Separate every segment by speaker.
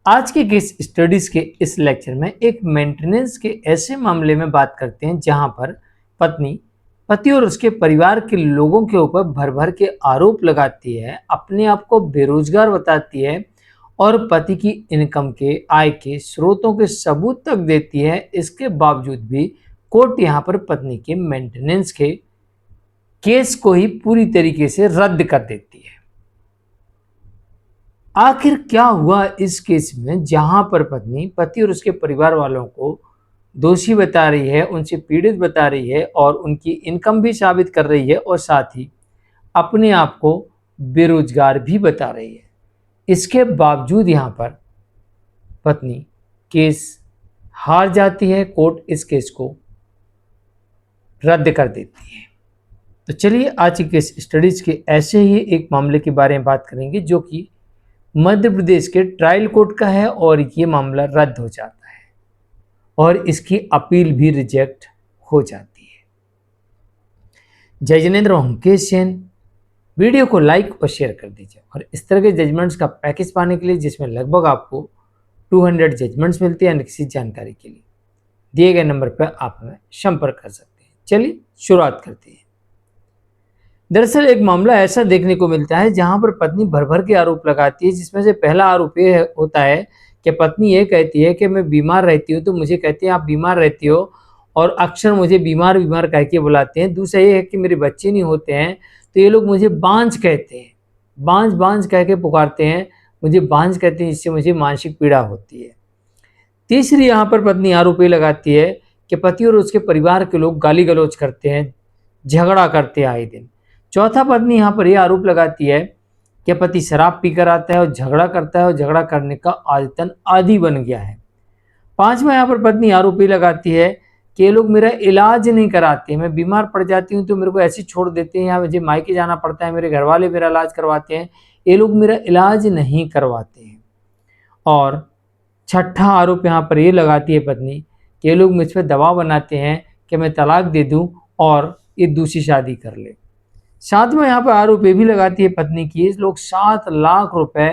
Speaker 1: आज के case studies के इस लेक्चर में एक मेंटेनेंस के ऐसे मामले में बात करते हैं जहां पर पत्नी पति और उसके परिवार के लोगों के ऊपर भर भर के आरोप लगाती है, अपने आप को बेरोजगार बताती है और पति की इनकम के आय के स्रोतों के सबूत तक देती है। इसके बावजूद भी कोर्ट यहां पर पत्नी के मेंटेनेंस के केस को ही पूरी तरीके से रद्द कर देती है। आखिर क्या हुआ इस केस में जहां पर पत्नी पति और उसके परिवार वालों को दोषी बता रही है, उनसे पीड़ित बता रही है और उनकी इनकम भी साबित कर रही है और साथ ही अपने आप को बेरोजगार भी बता रही है। इसके बावजूद यहां पर पत्नी केस हार जाती है, कोर्ट इस केस को रद्द कर देती है। तो चलिए आज की केस स्टडीज के ऐसे ही एक मामले के बारे में बात करेंगे जो कि मध्य प्रदेश के ट्रायल कोर्ट का है और ये मामला रद्द हो जाता है और इसकी अपील भी रिजेक्ट हो जाती है। जय जिनेंद्र, मुकेश जैन। वीडियो को लाइक और शेयर कर दीजिए और इस तरह के जजमेंट्स का पैकेज पाने के लिए जिसमें लगभग आपको 200 जजमेंट्स मिलते हैं, अन्य किसी जानकारी के लिए दिए गए नंबर पर आप हमें संपर्क कर सकते हैं। चलिए शुरुआत करते हैं। दरअसल एक मामला ऐसा देखने को मिलता है जहां पर पत्नी भर भर के आरोप लगाती है, जिसमें से पहला आरोप ये होता है कि पत्नी ये कहती है कि मैं बीमार रहती हूँ, तो मुझे कहते हैं आप बीमार रहती हो और अक्सर मुझे बीमार बीमार कह के बुलाते हैं। दूसरा ये है कि मेरे बच्चे नहीं होते हैं तो ये लोग मुझे बांझ कहते हैं, बांझ बांझ कह के पुकारते हैं, मुझे बांझ कहते हैं, जिससे मुझे मानसिक पीड़ा होती है। तीसरी यहाँ पर पत्नी आरोप ये लगाती है कि पति और उसके परिवार के लोग गाली गलौज करते हैं, झगड़ा करते हैं आए दिन। चौथा पत्नी यहाँ पर यह आरोप लगाती है कि पति शराब पीकर आता है और झगड़ा करता है और झगड़ा करने का आदतन आदी बन गया है। पांचवा यहाँ पर पत्नी आरोप ये लगाती है कि ये लोग मेरा इलाज नहीं कराते, मैं बीमार पड़ जाती हूँ तो मेरे को ऐसे छोड़ देते हैं या मुझे मायके जाना पड़ता है, मेरे घर वाले मेरा इलाज करवाते हैं, ये लोग मेरा इलाज नहीं करवाते हैं। और छठा आरोप यहाँ पर ये लगाती है पत्नी कि ये लोग मुझ पर दबाव बनाते हैं कि मैं तलाक दे दूं और ये दूसरी शादी कर ले। सातवां यहाँ पर आरोप ये भी लगाती है पत्नी की, लोग 7 लाख रुपए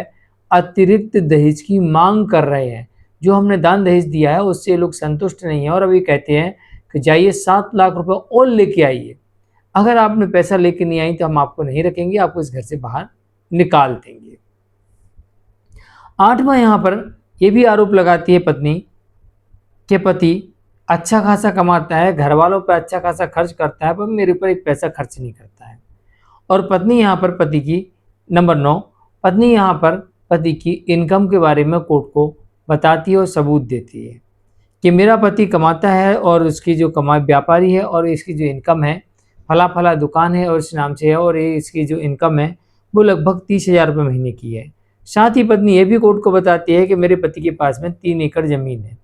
Speaker 1: अतिरिक्त दहेज की मांग कर रहे हैं। जो हमने दान दहेज दिया है उससे लोग संतुष्ट नहीं है और अभी कहते हैं कि जाइए 7 लाख रुपए और लेके आइए, अगर आपने पैसा लेके नहीं आई तो हम आपको नहीं रखेंगे, आपको इस घर से बाहर निकाल देंगे। आठवां यहाँ पर यह भी आरोप लगाती है पत्नी कि पति अच्छा खासा कमाता है, घर वालों पर अच्छा खासा खर्च करता है, पर मेरे ऊपर एक पैसा खर्च नहीं करता है। और पत्नी यहाँ पर पति की नंबर 9, पत्नी यहाँ पर पति की इनकम के बारे में कोर्ट को बताती है और सबूत देती है कि मेरा पति कमाता है और उसकी जो कमाई व्यापारी है और इसकी जो इनकम है फला फला दुकान है और इस नाम से है और ये इसकी जो इनकम है वो लगभग 30,000 रुपये महीने की है। साथ ही पत्नी ये भी कोर्ट को बताती है कि मेरे पति के पास में 3 एकड़ ज़मीन है,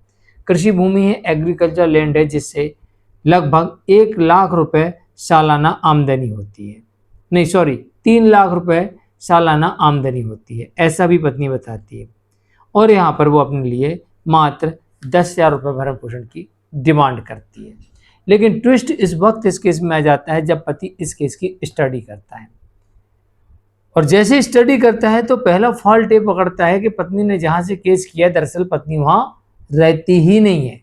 Speaker 1: कृषि भूमि है, एग्रीकल्चर लैंड है, जिससे लगभग 1 लाख रुपए सालाना आमदनी होती है। नहीं सॉरी 3 लाख रुपए सालाना आमदनी होती है, ऐसा भी पत्नी बताती है। और यहाँ पर वो अपने लिए मात्र 10,000 रुपये भरण पोषण की डिमांड करती है। लेकिन ट्विस्ट इस वक्त इस केस में आ जाता है जब पति इस केस की स्टडी करता है और जैसे स्टडी करता है तो पहला फॉल्ट ये पकड़ता है कि पत्नी ने जहां से केस किया दरअसल पत्नी वहां रहती ही नहीं है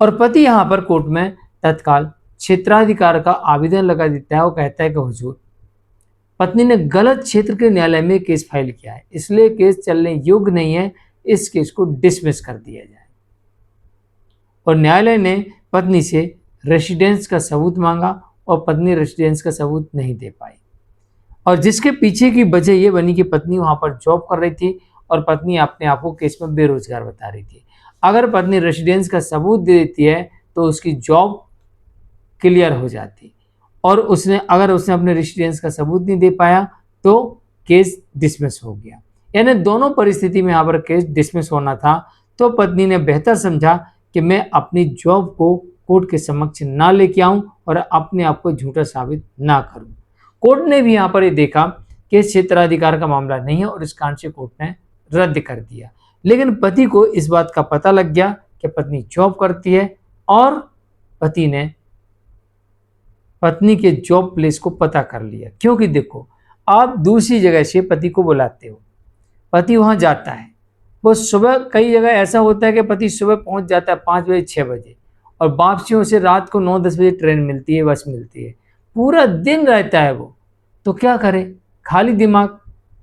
Speaker 1: और पति यहां पर कोर्ट में तत्काल क्षेत्राधिकार का आवेदन लगा देता है और कहता है कि हुजूर पत्नी ने गलत क्षेत्र के न्यायालय में केस फाइल किया है, इसलिए केस चलने योग्य नहीं है, इस केस को डिसमिस कर दिया जाए। और न्यायालय ने पत्नी से रेसिडेंस का सबूत मांगा और पत्नी रेसिडेंस का सबूत नहीं दे पाई और जिसके पीछे की वजह यह बनी कि पत्नी वहां पर जॉब कर रही थी और पत्नी अपने आप को केस में बेरोजगार बता रही थी। अगर पत्नी रेसिडेंस का सबूत दे देती है तो उसकी जॉब क्लियर हो जाती और अगर उसने अपने रेसिडेंस का सबूत नहीं दे पाया तो केस डिसमिस हो गया। यानी दोनों परिस्थिति में यहाँ पर केस डिसमिस होना था, तो पत्नी ने बेहतर समझा कि मैं अपनी जॉब को कोर्ट के समक्ष ना लेके आऊं और अपने आप को झूठा साबित ना करूं। कोर्ट ने भी यहाँ पर ये देखा कि क्षेत्राधिकार का मामला नहीं है और इस कारण से कोर्ट ने रद्द कर दिया। लेकिन पति को इस बात का पता लग गया कि पत्नी जॉब करती है और पति ने पत्नी के जॉब प्लेस को पता कर लिया, क्योंकि देखो आप दूसरी जगह से पति को बुलाते हो, पति वहां जाता है वो सुबह कई जगह ऐसा होता है कि पति सुबह पहुंच जाता है 5 बजे 6 बजे और वापसी उसे रात को 9-10 बजे ट्रेन मिलती है, बस मिलती है। पूरा दिन रहता है वो, तो क्या करे? खाली दिमाग,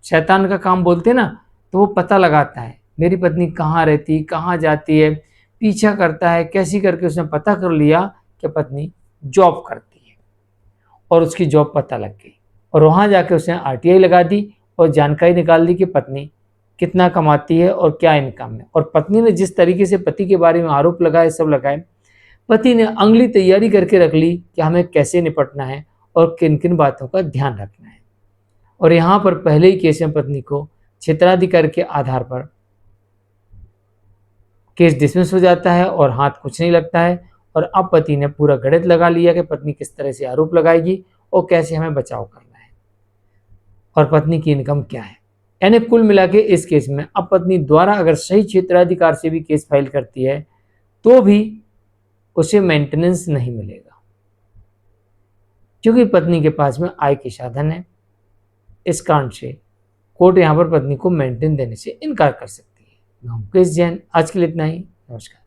Speaker 1: शैतान का काम बोलते हैं ना, तो वो पता लगाता है मेरी पत्नी कहाँ रहती, कहाँ जाती है, पीछा करता है। कैसी करके उसने पता कर लिया कि पत्नी जॉब करती है और उसकी जॉब पता लग गई और वहाँ जाके उसने आरटीआई लगा दी और जानकारी निकाल दी कि पत्नी कितना कमाती है और क्या इनकम है। और पत्नी ने जिस तरीके से पति के बारे में आरोप लगाए, सब लगाए, पति ने अगली तैयारी करके रख ली कि हमें कैसे निपटना है और किन किन बातों का ध्यान रखना है। और यहाँ पर पहले ही केस में पत्नी को क्षेत्राधिकार के आधार पर केस डिसमिस हो जाता है और हाथ कुछ नहीं लगता है। और अब पति ने पूरा गणित लगा लिया कि पत्नी किस तरह से आरोप लगाएगी और कैसे हमें बचाव करना है और पत्नी की इनकम क्या है। यानी कुल मिला के इस केस में अब पत्नी द्वारा अगर सही क्षेत्राधिकार से भी केस फाइल करती है तो भी उसे मेंटेनेंस नहीं मिलेगा, क्योंकि पत्नी के पास में आय के साधन है। इस कारण से कोर्ट यहाँ पर पत्नी को मेंटेन देने से इनकार कर सकती है। मैं मुकेश जैन, आज के लिए इतना ही। नमस्कार।